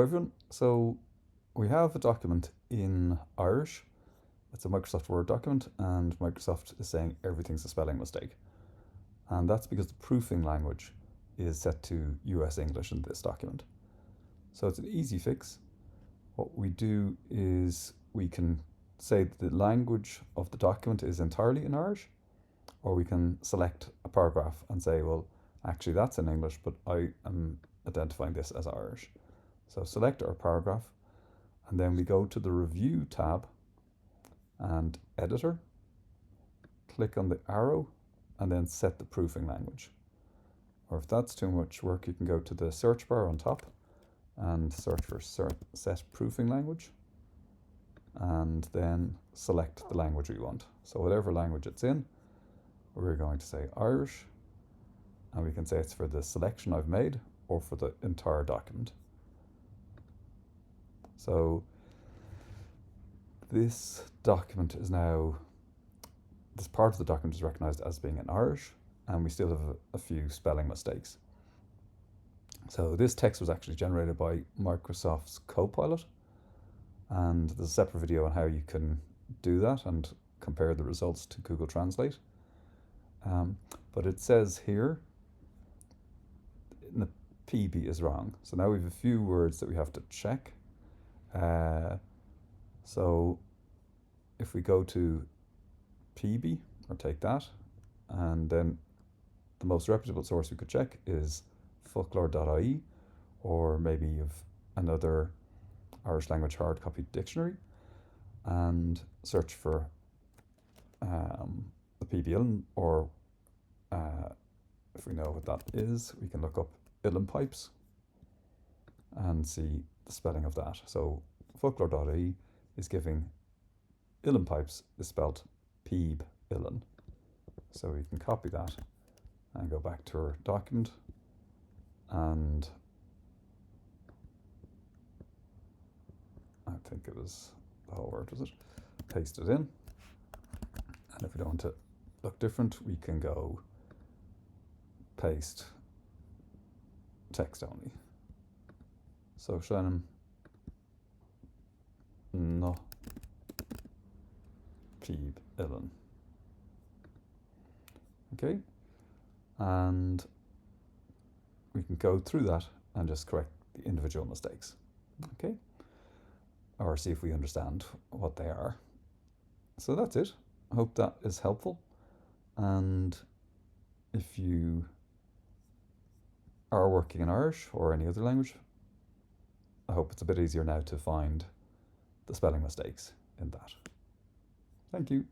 everyone, so we have a document in Irish. It's a Microsoft Word document, and Microsoft is saying everything's a spelling mistake. And that's because the proofing language is set to US English in this document. So it's an easy fix. What we do is we can say that the language of the document is entirely in Irish, or we can select a paragraph and say, well, actually that's in English, but I am identifying this as Irish. So select our paragraph, and then we go to the Review tab and Editor, click on the arrow, and then set the proofing language. Or if that's too much work, you can go to the search bar on top and search for set proofing language, and then select the language we want. So whatever language it's in, we're going to say Irish, and we can say it's for the selection I've made or for the entire document. So this document is now, this part of the document is recognized as being in Irish, and we still have a few spelling mistakes. So this text was actually generated by Microsoft's Copilot, and there's a separate video on how you can do that and compare the results to Google Translate. But it says here, the PB is wrong. So now we have a few words that we have to check. So if we go to PB, or take that, and then the most reputable source we could check is folklore.ie, or maybe you've another Irish language hard copy dictionary, and search for the PB Ullin, or if we know what that is, we can look up Ullin pipes and see the spelling of that. So folklore.ie is giving Ullin pipes is spelled Peeb Ullin. So we can copy that and go back to our document, and I think it was the whole word, was it? Paste it in, and if we don't want to look different, we can go paste text only. So Shannon no Peeb Ullin. Okay, and we can go through that and just correct the individual mistakes. Okay, or see if we understand what they are. So that's it. I hope that is helpful, and if you are working in Irish or any other language, I hope it's a bit easier now to find the spelling mistakes in that. Thank you.